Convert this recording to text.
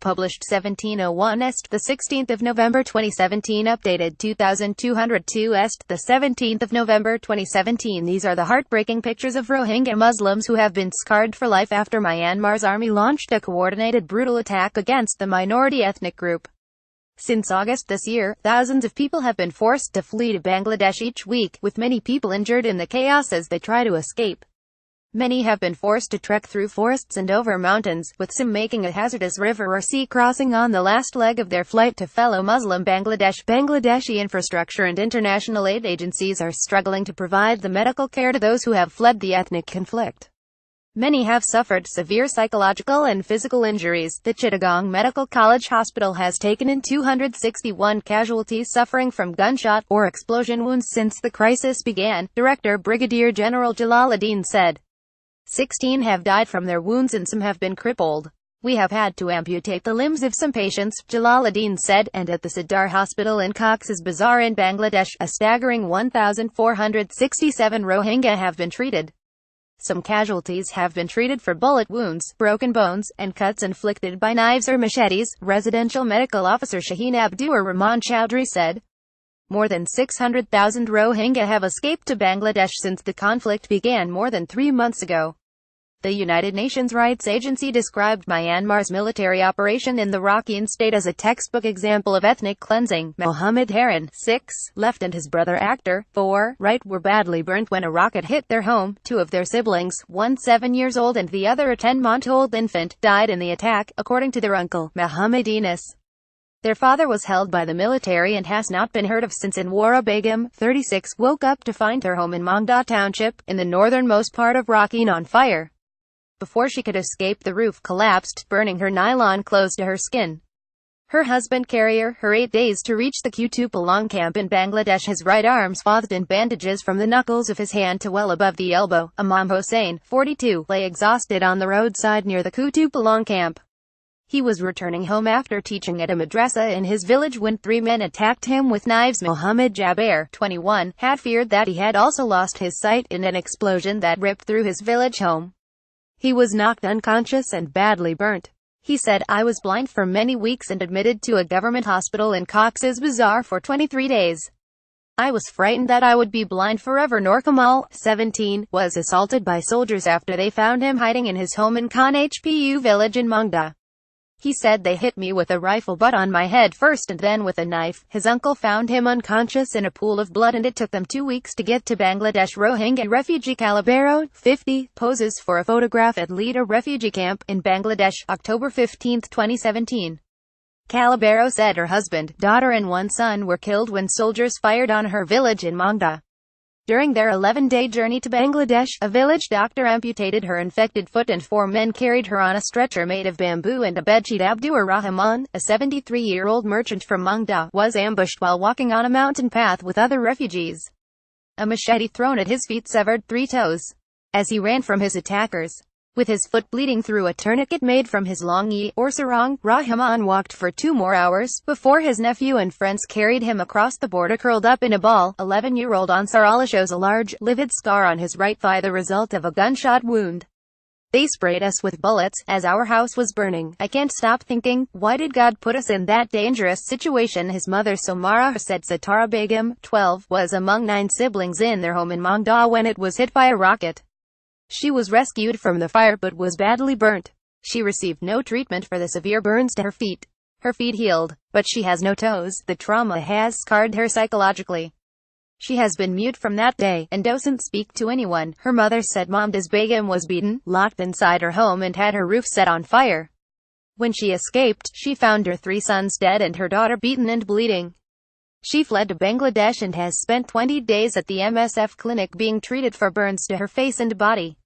published 1701 est, the 16th of November 2017, updated 2202 est, the 17th of November 2017. These are the heartbreaking pictures of Rohingya Muslims who have been scarred for life after Myanmar's army launched a coordinated brutal attack against the minority ethnic group. Since August this year, thousands of people have been forced to flee to Bangladesh each week, with many people injured in the chaos as they try to escape. Many have been forced to trek through forests and over mountains, with some making a hazardous river or sea crossing on the last leg of their flight to fellow Muslim Bangladesh. Bangladeshi infrastructure and international aid agencies are struggling to provide the medical care to those who have fled the ethnic conflict. Many have suffered severe psychological and physical injuries. The Chittagong Medical College Hospital has taken in 261 casualties suffering from gunshot or explosion wounds since the crisis began, Director Brigadier General Jalaluddin said. 16 have died from their wounds and some have been crippled. We have had to amputate the limbs of some patients, Jalaluddin said, and at the Sadar Hospital in Cox's Bazar in Bangladesh, a staggering 1,467 Rohingya have been treated. Some casualties have been treated for bullet wounds, broken bones, and cuts inflicted by knives or machetes, Residential Medical Officer Shaheen Abdur Rahman Chowdhury said. More than 600,000 Rohingya have escaped to Bangladesh since the conflict began more than 3 months ago. The United Nations Rights Agency described Myanmar's military operation in the Rakhine state as a textbook example of ethnic cleansing. Mohammed Haran, 6, left and his brother Akhtar, 4, right, were badly burnt when a rocket hit their home. 2 of their siblings, one 7 years old and the other a 10-month-old infant, died in the attack, according to their uncle, Mohammed Enos. Their father was held by the military and has not been heard of since. Anwara Begum, 36, woke up to find her home in Mangda Township, in the northernmost part of Rakhine, on fire. Before she could escape, the roof collapsed, burning her nylon clothes to her skin. Her husband carried her 8 days to reach the Kutupalong camp in Bangladesh, his right arm swathed in bandages from the knuckles of his hand to well above the elbow. Imam Hossain, 42, lay exhausted on the roadside near the Kutupalong camp. He was returning home after teaching at a madrasa in his village when 3 men attacked him with knives. Mohammed Jaber, 21, had feared that he had also lost his sight in an explosion that ripped through his village home. He was knocked unconscious and badly burnt. He said, "I was blind for many weeks and admitted to a government hospital in Cox's Bazar for 23 days. I was frightened that I would be blind forever." Noor Kamal, 17, was assaulted by soldiers after they found him hiding in his home in Khan Hpu village in Mangda. He said, "They hit me with a rifle butt on my head first and then with a knife." His uncle found him unconscious in a pool of blood and it took them 2 weeks to get to Bangladesh. Rohingya refugee Calabero, 50, poses for a photograph at Lida refugee camp in Bangladesh, October 15, 2017. Calabero said her husband, daughter and one son were killed when soldiers fired on her village in Mangda. During their 11-day journey to Bangladesh, a village doctor amputated her infected foot and 4 men carried her on a stretcher made of bamboo and a bedsheet. Abdur Rahman, a 73-year-old merchant from Mangda, was ambushed while walking on a mountain path with other refugees. A machete thrown at his feet severed 3 toes as he ran from his attackers. With his foot bleeding through a tourniquet made from his longi, or sarong, Rahman walked for 2 more hours, before his nephew and friends carried him across the border curled up in a ball. 11-year-old Ansar Allah shows a large, livid scar on his right thigh, the result of a gunshot wound. "They sprayed us with bullets, as our house was burning. I can't stop thinking, why did God put us in that dangerous situation?" his mother Somara said. Satara Begum, 12, was among 9 siblings in their home in Mangda when it was hit by a rocket. She was rescued from the fire but was badly burnt. She received no treatment for the severe burns to her feet. Her feet healed, but she has no toes. The trauma has scarred her psychologically. She has been mute from that day, and doesn't speak to anyone. Her mother said Momdaz Begum was beaten, locked inside her home and had her roof set on fire. When she escaped, she found her 3 sons dead and her daughter beaten and bleeding. She fled to Bangladesh and has spent 20 days at the MSF clinic being treated for burns to her face and body.